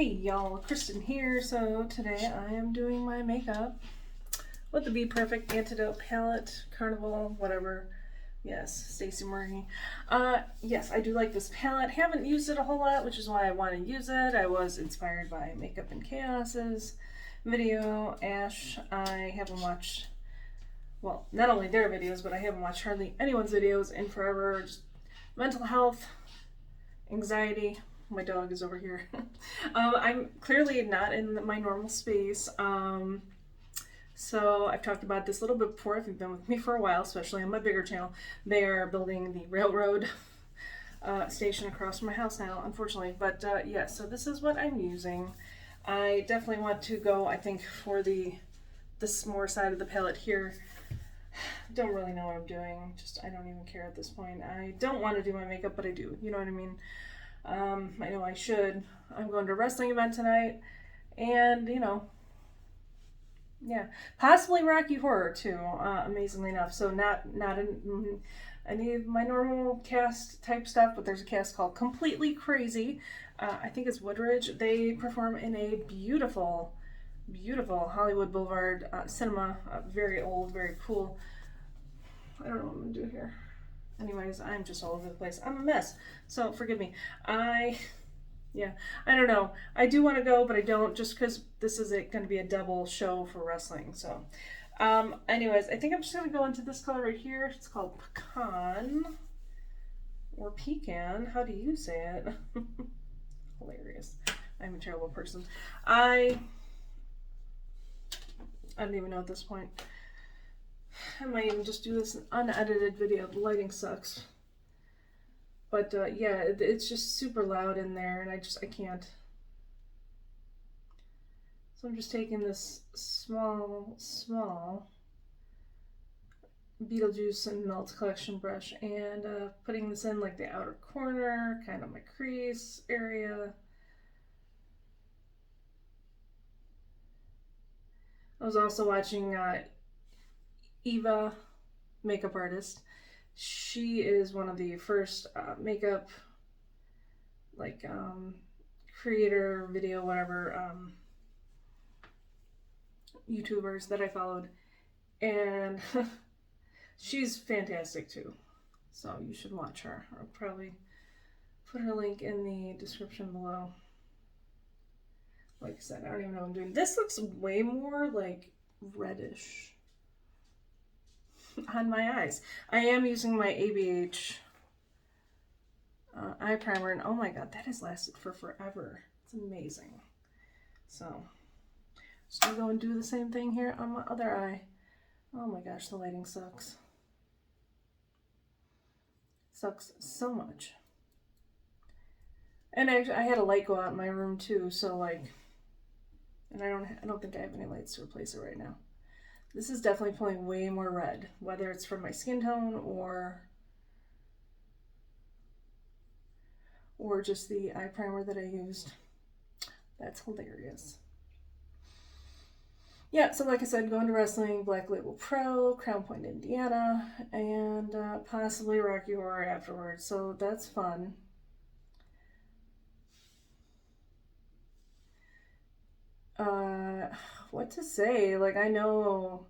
Hey y'all, Kristen here. So today I am doing my makeup with the BPerfect Antidote Palette, Carnival, whatever. Yes, Stacey Murray. Yes, I do like this palette. Haven't used it a whole lot, which is why I want to use it. I was inspired by Makeup and Chaos's video. Ash, I haven't watched, well, not only their videos, but I haven't watched hardly anyone's videos in forever. Just mental health, anxiety. My dog is over here. I'm clearly not in my normal space. So I've talked about this a little bit before if you've been with me for a while, especially on my bigger channel. They are building the railroad station across from my house now, unfortunately. But yeah, so this is what I'm using. I definitely want to go, I think, for this more side of the palette here. Don't really know what I'm doing. I don't even care at this point. I don't want to do my makeup, but I do. You know what I mean? I know I should. I'm going to a wrestling event tonight, and yeah, possibly Rocky Horror too. Amazingly enough, so not in any of my normal cast type stuff, but there's a cast called Completely Crazy. I think it's Woodridge. They perform in a beautiful, beautiful Hollywood Boulevard cinema. Very old, very cool. I don't know what I'm gonna do here. Anyways, I'm just all over the place. I'm a mess, so forgive me. I don't know. I do want to go, but I don't, just because this is going to be a double show for wrestling. So, anyways, I think I'm just going to go into this color right here. It's called Pecan, or Pecan. How do you say it? Hilarious. I'm a terrible person. I don't even know at this point. I might even just do this unedited video. The lighting sucks. But yeah, it's just super loud in there, and I can't. So I'm just taking this small Beetlejuice and Melt collection brush and putting this in like the outer corner, kind of my crease area. I was also watching Eva, makeup artist. She is one of the first makeup creator, video, whatever, YouTubers that I followed, and she's fantastic too, so you should watch her. I'll probably put her link in the description below. Like I said, I don't even know what I'm doing. This looks way more like reddish on my eyes. I am using my ABH eye primer, and oh my god, that has lasted for forever. It's amazing. So, just gonna go and do the same thing here on my other eye. Oh my gosh, the lighting sucks. Sucks so much. And I had a light go out in my room too, so like, and I don't think I have any lights to replace it right now. This is definitely pulling way more red, whether it's from my skin tone or just the eye primer that I used. That's hilarious. Yeah, so like I said, going to wrestling, Black Label Pro, Crown Point, Indiana, and possibly Rocky Horror afterwards. So that's fun. What to say? Like, I know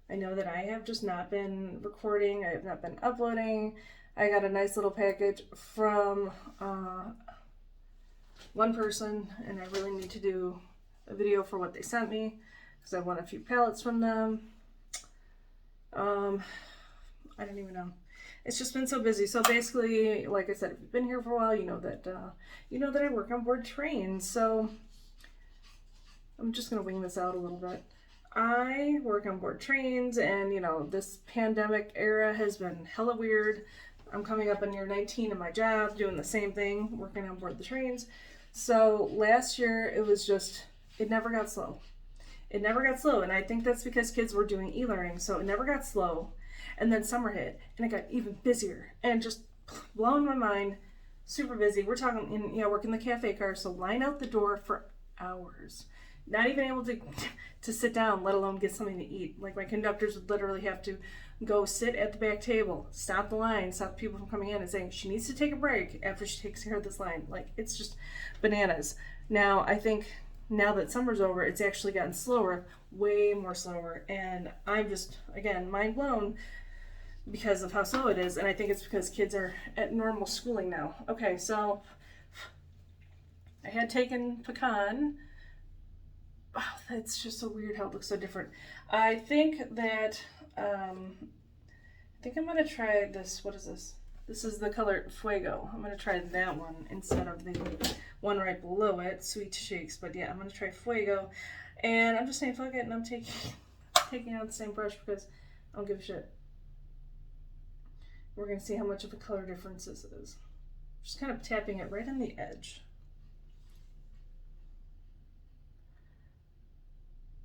that I have just not been recording. I have not been uploading. I got a nice little package from one person, and I really need to do a video for what they sent me, because I won a few palettes from them. I don't even know. It's just been so busy. So basically, like I said, if you've been here for a while, you know that I work on board trains. So I'm just gonna wing this out a little bit. I work on board trains, and this pandemic era has been hella weird. I'm coming up on year 19 in my job, doing the same thing, working on board the trains. So last year it never got slow. It never got slow, and I think that's because kids were doing e-learning, so it never got slow. And then summer hit, and it got even busier, and just blowing my mind, super busy. We're talking, working the cafe car, so line out the door for hours. Not even able to sit down, let alone get something to eat. Like, my conductors would literally have to go sit at the back table, stop the line, stop people from coming in and saying she needs to take a break after she takes care of this line. Like, it's just bananas. Now, I think now that summer's over, it's actually gotten slower, way more slower. And I'm just, again, mind blown because of how slow it is. And I think it's because kids are at normal schooling now. Okay, so I had taken pecan. Wow, that's just so weird how it looks so different. I think that, I think I'm going to try this. What is this? This is the color Fuego. I'm going to try that one instead of the one right below it, Sweet Shakes. But yeah, I'm going to try Fuego. And I'm just saying fuck it, and I'm taking out the same brush because I don't give a shit. We're going to see how much of a color difference this is. Just kind of tapping it right on the edge.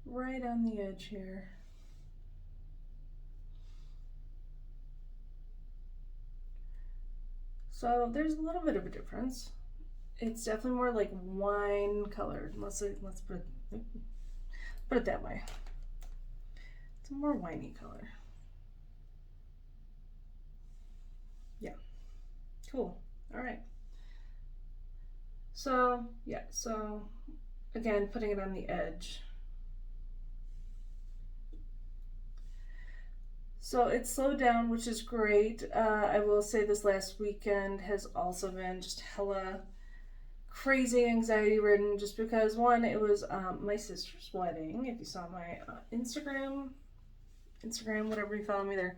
Right on the edge here. So there's a little bit of a difference. It's definitely more like wine colored. Let's put it that way. It's a more winey color. Yeah, cool. All right. So yeah, so again, putting it on the edge. So it slowed down, which is great. I will say this last weekend has also been just hella crazy anxiety ridden, just because one, it was my sister's wedding. If you saw my Instagram, whatever you follow me there.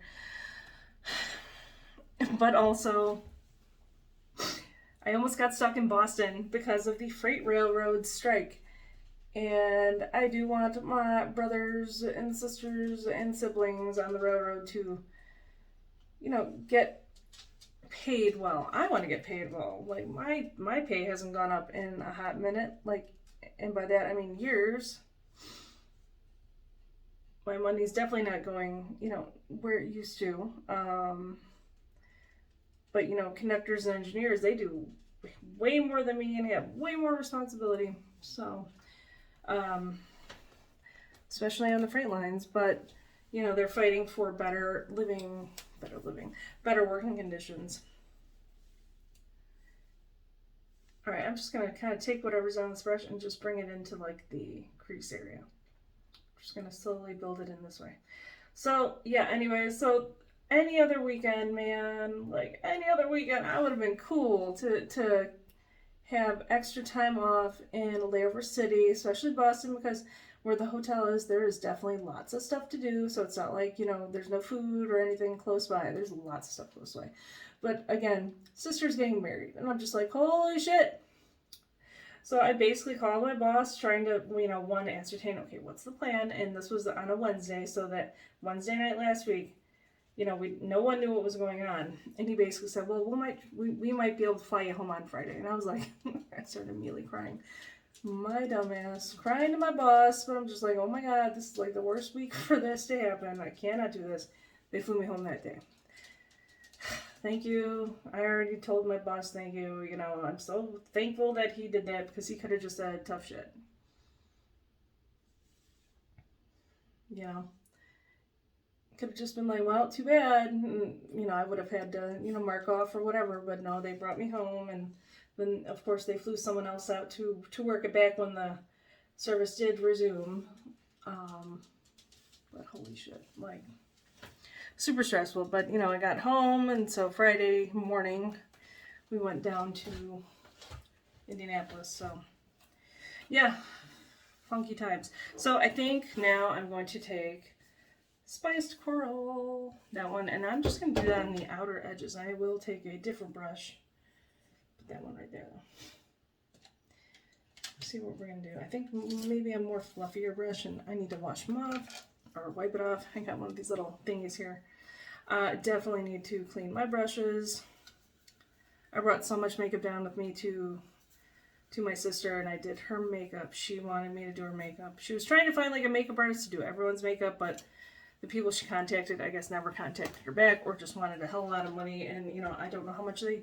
But also, I almost got stuck in Boston because of the freight railroad strike. And I do want my brothers and sisters and siblings on the railroad to, you know, get paid well. I want to get paid well. Like, my pay hasn't gone up in a hot minute. Like, and by that I mean years. My money's definitely not going, you know, where it used to. But, you know, conductors and engineers, they do way more than me and have way more responsibility. So, especially on the freight lines, but you know, they're fighting for better working conditions. All right, I'm just gonna kind of take whatever's on this brush and just bring it into like the crease area. I'm just gonna slowly build it in this way. So yeah, anyway, so any other weekend, man, like any other weekend, I would have been cool to have extra time off in a layover city, especially Boston, because where the hotel is, there is definitely lots of stuff to do. So it's not like, you know, there's no food or anything close by. There's lots of stuff close by. But again, sister's getting married, and I'm just like, holy shit. So I basically called my boss trying to, you know, one, ascertain, okay, what's the plan? And this was on a Wednesday, so that Wednesday night last week, you know, no one knew what was going on. And he basically said, well, we might be able to fly you home on Friday. And I was like, I started immediately crying. My dumbass. Crying to my boss, but I'm just like, oh my God, this is like the worst week for this to happen. I cannot do this. They flew me home that day. Thank you. I already told my boss thank you. You know, I'm so thankful that he did that, because he could have just said tough shit. You know. Could have just been like, well, too bad. And, you know, I would have had to, you know, mark off or whatever. But no, they brought me home. And then, of course, they flew someone else out to work it back when the service did resume. But holy shit. Like, super stressful. But, you know, I got home. And so Friday morning, we went down to Indianapolis. So, yeah. Funky times. So I think now I'm going to take Spiced Coral, that one, and I'm just going to do that on the outer edges. I will take a different brush, put that one right there. See what we're going to do. I think maybe a more fluffier brush, and I need to wash them off, or wipe it off. I got one of these little thingies here. Definitely need to clean my brushes. I brought so much makeup down with me to my sister, and I did her makeup. She wanted me to do her makeup. She was trying to find like a makeup artist to do everyone's makeup, but the people she contacted, I guess, never contacted her back, or just wanted a hell of a lot of money. And, you know, I don't know how much they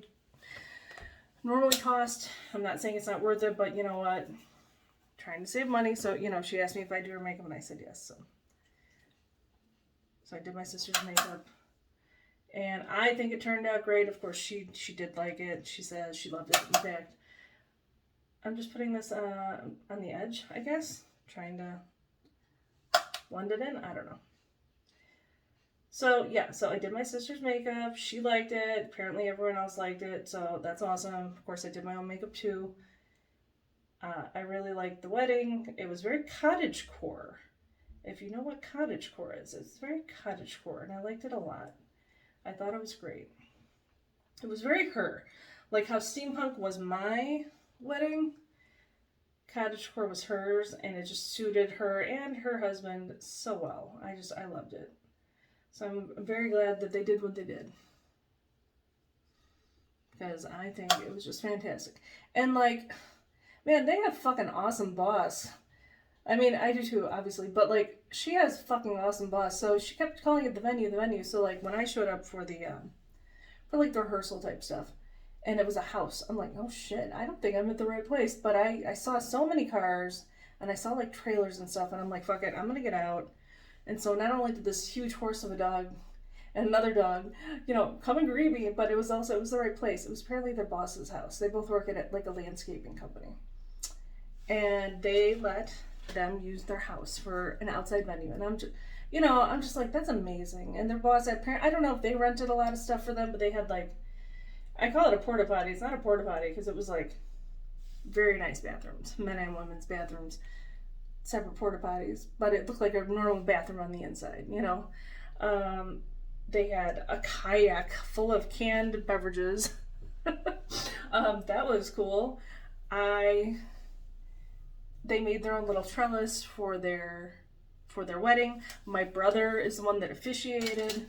normally cost. I'm not saying it's not worth it, but you know what? I'm trying to save money. So, you know, she asked me if I do her makeup, and I said yes. So I did my sister's makeup. And I think it turned out great. Of course, she did like it. She says she loved it. In fact, I'm just putting this on the edge, I guess. Trying to blend it in. I don't know. So yeah, so I did my sister's makeup. She liked it. Apparently everyone else liked it. So that's awesome. Of course, I did my own makeup too. I really liked the wedding. It was very cottagecore. If you know what cottagecore is, it's very cottagecore, and I liked it a lot. I thought it was great. It was very her. Like how steampunk was my wedding, cottagecore was hers, and it just suited her and her husband so well. I loved it. So I'm very glad that they did what they did. Because I think it was just fantastic. And like, man, they have fucking awesome boss. I mean, I do too, obviously, but like, she has fucking awesome boss. So she kept calling it the venue. So like, when I showed up for the, for like the rehearsal type stuff, and it was a house, I'm like, oh shit, I don't think I'm at the right place. But I saw so many cars, and I saw like trailers and stuff, and I'm like, fuck it, I'm gonna get out. And so not only did this huge horse of a dog and another dog, you know, come and greet me, but it was the right place. It was apparently their boss's house. They both work at like a landscaping company. And they let them use their house for an outside venue. And I'm just like, that's amazing. And their boss I don't know if they rented a lot of stuff for them, but they had like, I call it a porta potty. It's not a porta potty because it was like very nice bathrooms, men and women's bathrooms, separate porta potties, but it looked like a normal bathroom on the inside, you know. They had a kayak full of canned beverages. That was cool. They made their own little trellis for their wedding. My brother is the one that officiated.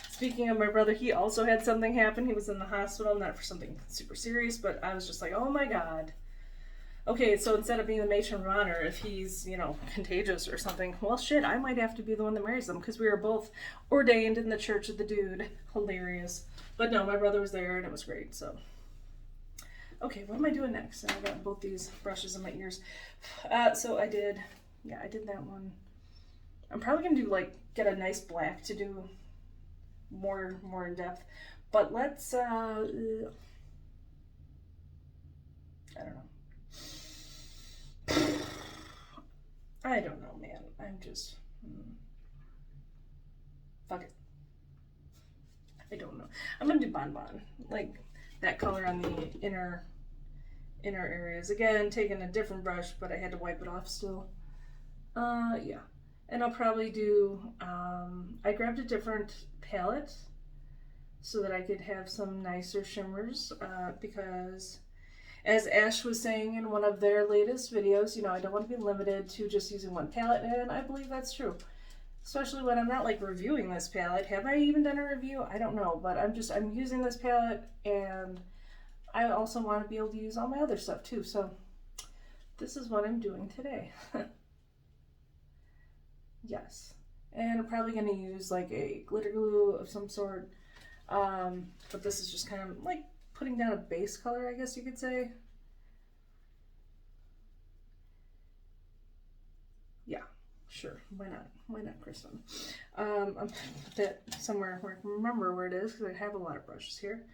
Speaking of my brother, he also had something happen. He was in the hospital, not for something super serious, but I was just like, oh my god. Okay, so instead of being the matron of honor, if he's, you know, contagious or something, well, shit, I might have to be the one that marries them, because we were both ordained in the church of the dude. Hilarious. But no, my brother was there, and it was great, so. Okay, what am I doing next? I got both these brushes in my ears. So I did that one. I'm probably going to do, like, get a nice black to do more in depth. But let's, I don't know. I don't know, man. I'm just... Fuck it. I don't know. I'm gonna do Bonbon. Like, that color on the inner areas. Again, taking a different brush, but I had to wipe it off still. Yeah. And I'll probably do... I grabbed a different palette so that I could have some nicer shimmers, because... As Ash was saying in one of their latest videos, you know, I don't want to be limited to just using one palette, and I believe that's true. Especially when I'm not like reviewing this palette. Have I even done a review? I don't know, but I'm using this palette, and I also want to be able to use all my other stuff too. So this is what I'm doing today. Yes. And I'm probably going to use like a glitter glue of some sort. But this is just kind of like putting down a base color, I guess you could say. Yeah, sure. Why not? Why not, Kristen? I'll put that somewhere where I can remember where it is, because I have a lot of brushes here.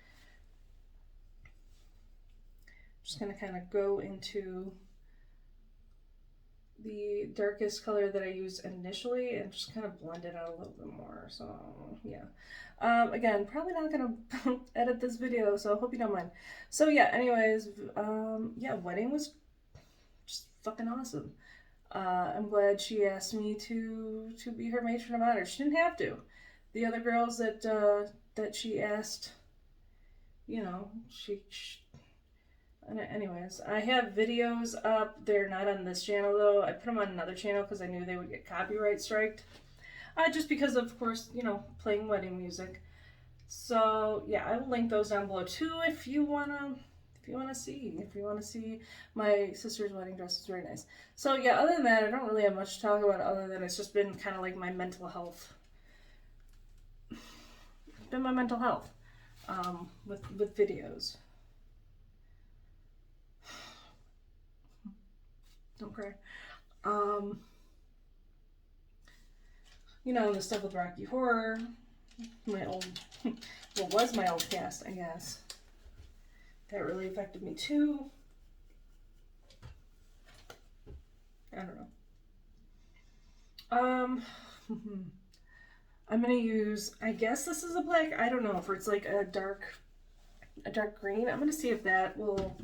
Just gonna kind of go into the darkest color that I used initially and just kind of blend it out a little bit more. So yeah. Again, probably not gonna edit this video, so I hope you don't mind. So yeah, anyways, yeah, wedding was just fucking awesome. I'm glad she asked me to be her matron of honor. She didn't have to. The other girls that she asked, you know, anyways, I have videos up. They're not on this channel though. I put them on another channel because I knew they would get copyright striked. Just because of course, you know, playing wedding music. So yeah, I will link those down below too if you wanna see my sister's wedding dress. Is very nice. So yeah, other than that, I don't really have much to talk about other than it's just been kind of like my mental health. It's been my mental health with videos. Don't cry. You know, the stuff with Rocky Horror, my old, was my old cast, I guess. That really affected me too. don't know. I'm gonna use, I guess this is a black, I don't know if it's like a dark green. I'm gonna see if that will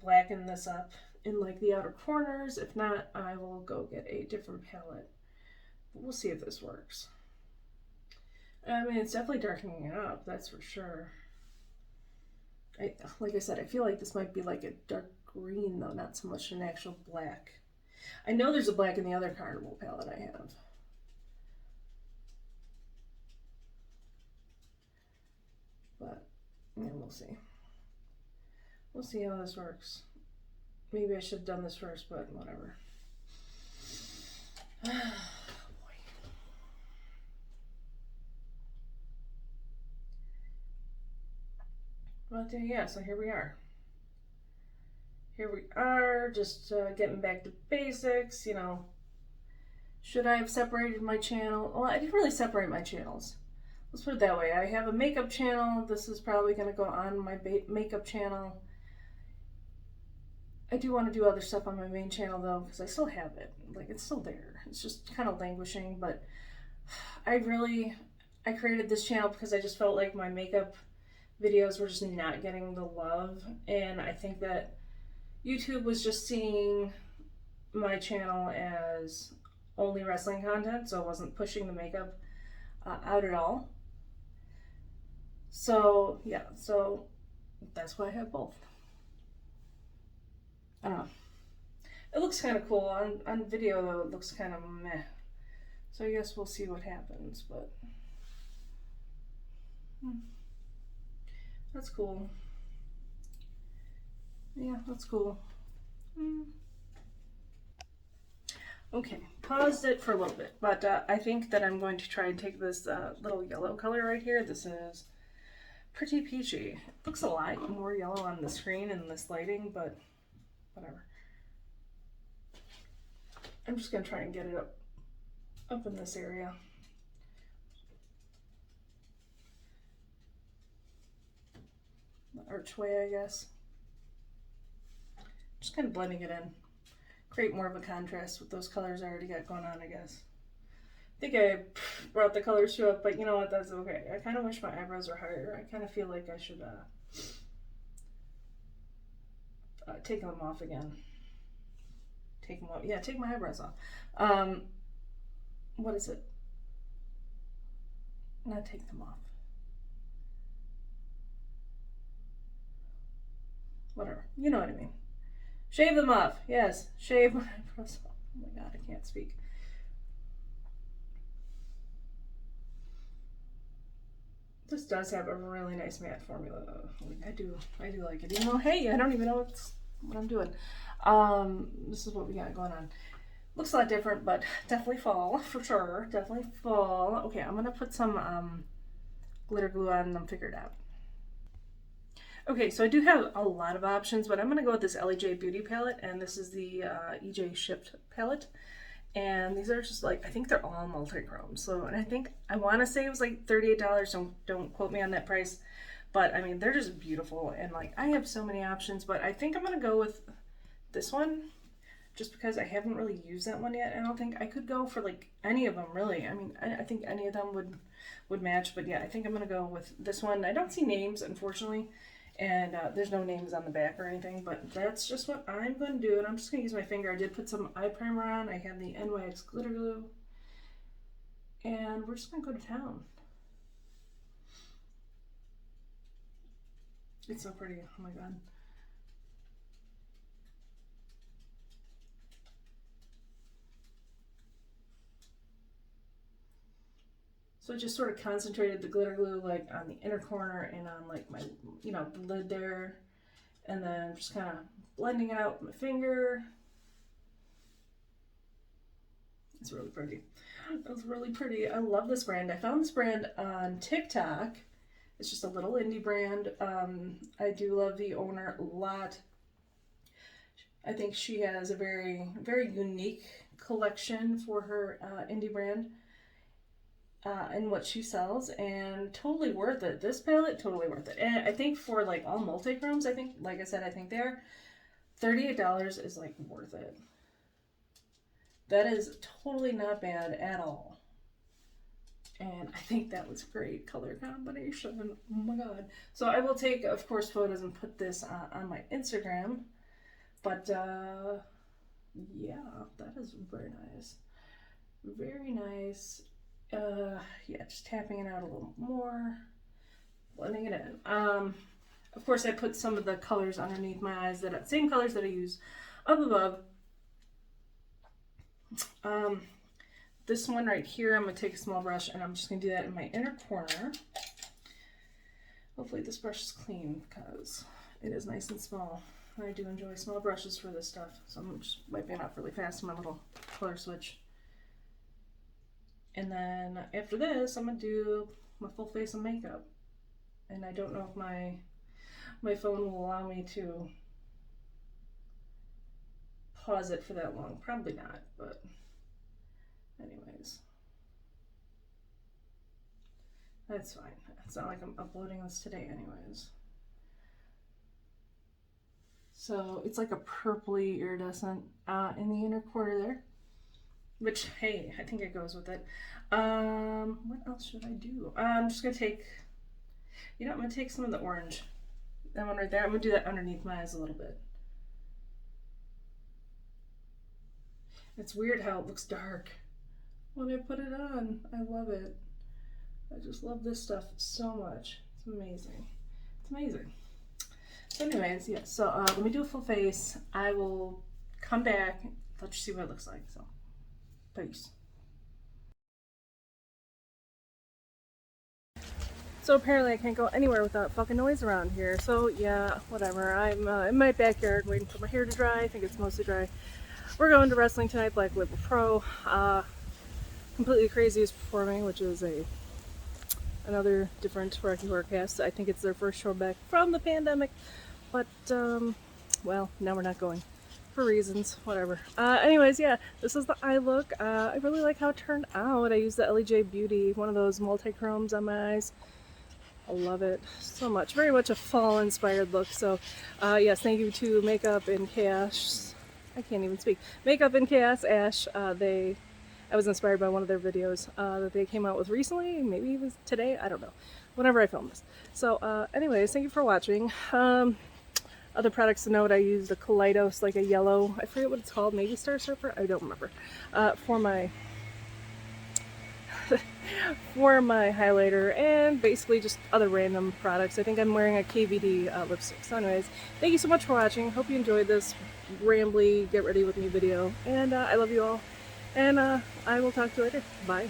blacken this up in like the outer corners. If not, I will go get a different palette. But we'll see if this works. I mean, it's definitely darkening it up, that's for sure. Like I said, I feel like this might be like a dark green though, not so much an actual black. I know there's a black in the other Carnival palette I have. But, yeah, we'll see. We'll see how this works. Maybe I should have done this first, but whatever. But yeah, so here we are. Here we are, just getting back to basics, you know. Should I have separated my channel? Well, I didn't really separate my channels. Let's put it that way. I have a makeup channel. This is probably going to go on my makeup channel. I do want to do other stuff on my main channel though, because I still have it. Like, it's still there. It's just kind of languishing, but I created this channel because I just felt like my makeup videos were just not getting the love, and I think that YouTube was just seeing my channel as only wrestling content, so it wasn't pushing the makeup out at all. So yeah, so that's why I have both. I don't know. It looks kind of cool. On video though, it looks kind of meh. So I guess we'll see what happens, but that's cool. Yeah, that's cool. Okay, paused it for a little bit, but I think that I'm going to try and take this little yellow color right here. This is pretty peachy. It looks a lot more yellow on the screen and this lighting, but whatever. I'm just going to try and get it up in this area. The archway, I guess. Just kind of blending it in. Create more of a contrast with those colors I already got going on, I guess. I think I brought the colors too up, but you know what, that's okay. I kind of wish my eyebrows were higher. I kind of feel like I should take them off again. Take them off. Yeah, take my eyebrows off. What is it? Not take them off. Whatever. You know what I mean. Shave them off. Yes. Shave my eyebrows off. Oh my god, I can't speak. This does have a really nice matte formula. I do like it. Even though, hey, I don't even know what I'm doing. This is what we got going on. Looks a lot different, but definitely fall for sure. Definitely fall. Okay, I'm gonna put some glitter glue on and I'm figured out. Okay, so I do have a lot of options, but I'm gonna go with this LEJ Beauty palette, and this is the EJ Shipped palette. And these are just like, I think they're all multi-chrome. So, and I want to say it was like $38. Don't quote me on that price, but I mean, they're just beautiful. And like, I have so many options, but I think I'm going to go with this one just because I haven't really used that one yet. I don't think I could go for like any of them really. I mean, I think any of them would match, but yeah, I think I'm going to go with this one. I don't see names, unfortunately. And there's no names on the back or anything, but that's just what I'm going to do. And I'm just going to use my finger. I did put some eye primer on. I have the NYX glitter glue. And we're just going to go to town. It's so pretty. Oh my god. So I just sort of concentrated the glitter glue like on the inner corner and on like my, you know, the lid there. And then just kind of blending it out with my finger. It's really pretty. It's really pretty. I love this brand. I found this brand on TikTok. It's just a little indie brand. I do love the owner a lot. I think she has a very, very unique collection for her indie brand. And what she sells, and totally worth it. This palette, totally worth it. And I think for like all multi-chromes, I think, like I said, I think they're $38 is like worth it. That is totally not bad at all. And I think that was a great color combination. Oh my god. So I will take, of course, photos and put this on my Instagram. But yeah, that is very nice. Very nice. Yeah, just tapping it out a little more. Blending it in. Of course, I put some of the colors underneath my eyes, that same colors that I use up above. This one right here, I'm going to take a small brush and I'm just going to do that in my inner corner. Hopefully this brush is clean because it is nice and small. I do enjoy small brushes for this stuff. So I'm just wiping it off really fast with my little color switch. And then after this, I'm going to do my full face of makeup. And I don't know if my phone will allow me to pause it for that long. Probably not, but anyways. That's fine. It's not like I'm uploading this today anyways. So it's like a purpley iridescent in the inner corner there. Which, hey, I think it goes with it. What else should I do? I'm just going to take, you know, I'm going to take some of the orange. That one right there. I'm going to do that underneath my eyes a little bit. It's weird how it looks dark when I put it on. I love it. I just love this stuff so much. It's amazing. It's amazing. So anyways, yeah, so let me do a full face. I will come back, let you see what it looks like. So, peace. So apparently I can't go anywhere without fucking noise around here. So yeah, whatever. I'm in my backyard waiting for my hair to dry. I think it's mostly dry. We're going to wrestling tonight, Black Label Pro. Completely Crazy is performing, which is another different Rocky Horror cast. I think it's their first show back from the pandemic. But, well, now we're not going for reasons, whatever. Anyways, yeah, this is the eye look. I really like how it turned out. I used the LEJ Beauty, one of those multi-chromes on my eyes. I love it so much. Very much a fall inspired look. So yes, thank you to Makeup and Chaos. I can't even speak. Makeup and Chaos Ash. I was inspired by one of their videos that they came out with recently. Maybe it was today. I don't know. Whenever I filmed this. So anyways, thank you for watching. Other products to note, I used a Kaleidos, like a yellow, I forget what it's called, maybe Star Surfer? I don't remember. For my for my highlighter, and basically just other random products. I think I'm wearing a KVD lipstick. So anyways, thank you so much for watching. Hope you enjoyed this rambly, get ready with me video. And I love you all. And I will talk to you later. Bye.